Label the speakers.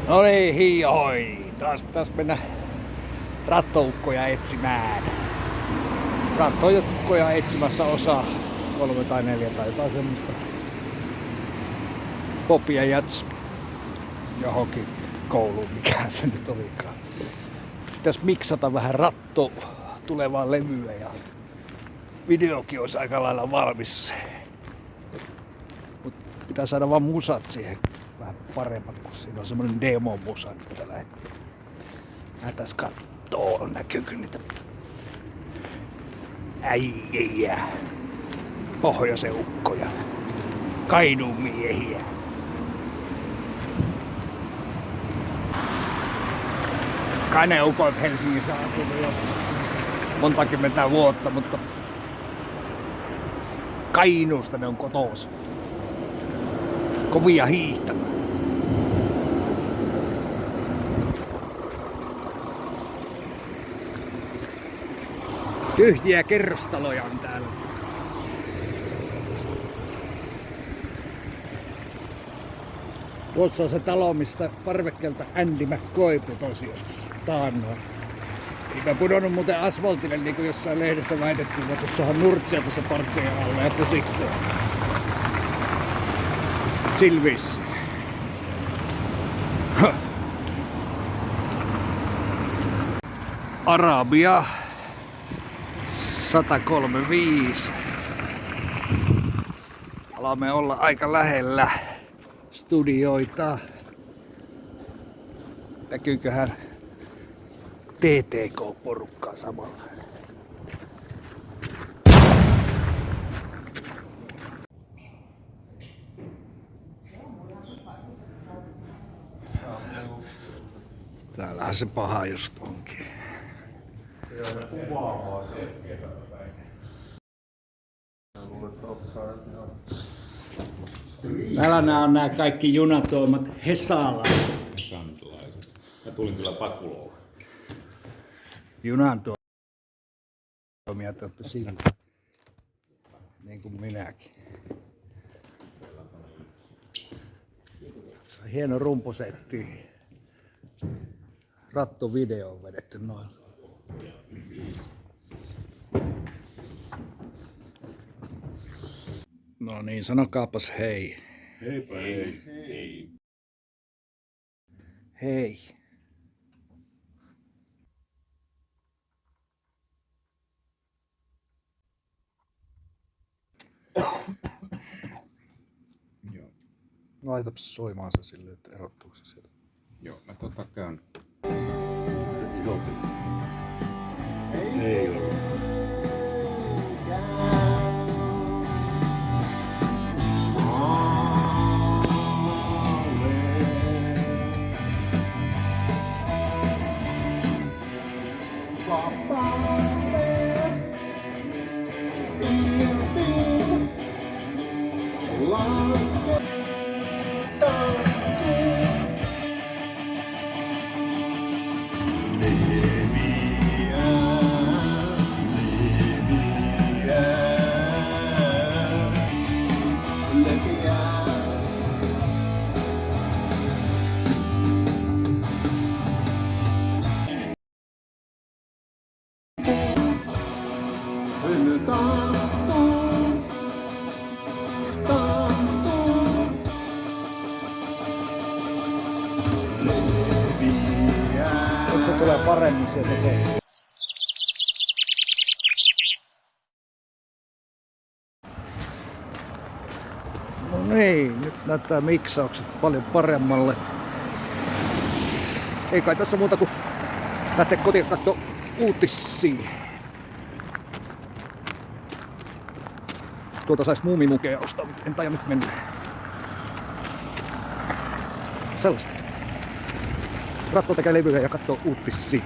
Speaker 1: No niin, hiihoi. Taas pitäis mennä rattoukkoja etsimään. Rattoukkoja etsimässä osa 3 tai 4 tai jotain semmoista. Popia jats johonkin kouluun, mikä se nyt olikaan. Pitäis miksata vähän ratto tulevaa levyä ja videokin olisi aika lailla valmis. Mut pitää saada vaan musat siihen vähän paremmat, kun siinä on semmonen demo-musa nyt tällä hetkellä. Lähdetään kattoo, näkyykö niitä äijäjä, pohjoisen ukkoja, Kainuun miehiä. Kai ne ukot Helsingissä on asunut jo monta kymmentä vuotta, mutta Kainuusta ne on kotoisin. Kovia hiihtämään. Tyhjiä kerrostaloja on täällä. Tuossa on se talo, mistä parvekkeelta Andy McCoy putosi joskus taannoin. Eipä pudonnut muuten asfaltille, niin kuin jossain lehdessä väitettiin, vaan tuossahan nurtsia tuossa partsien alla ja pusikkoa. Silvis. Arabia 135. Alamme olla aika lähellä studioita. Näkyyköhän TTK-porukkaa samalla? Täällähän se paha just onkin. Täällä nämä on nämä kaikki junatuomat hesalaiset.
Speaker 2: Mä tulin kyllä Pakulolla.
Speaker 1: Junantuomia te olette siinä. Niin kuin minäkin. Se on hieno rumpusetti. Rattovideo on vedetty noin. No niin, sanokaapas hei.
Speaker 2: Heipä hei. Hei.
Speaker 1: Hei.
Speaker 2: Joo.
Speaker 1: Laitapas soimaan se silleen, että erottuu se sieltä.
Speaker 2: Joo, mä käyn. Se isolti. Ei ole.
Speaker 1: Nyt se tulee paremmin sieltä se. No niin, nyt näyttää miksaukset paljon paremmalle. Ei kai tässä muuta kuin lähteä kotiin kattoo uutisia. Tuolta sais muumimukeja ostaa, mutta en taida nyt mennä. Sellaista. Ratto tekee levyjä ja katsoo uutisia.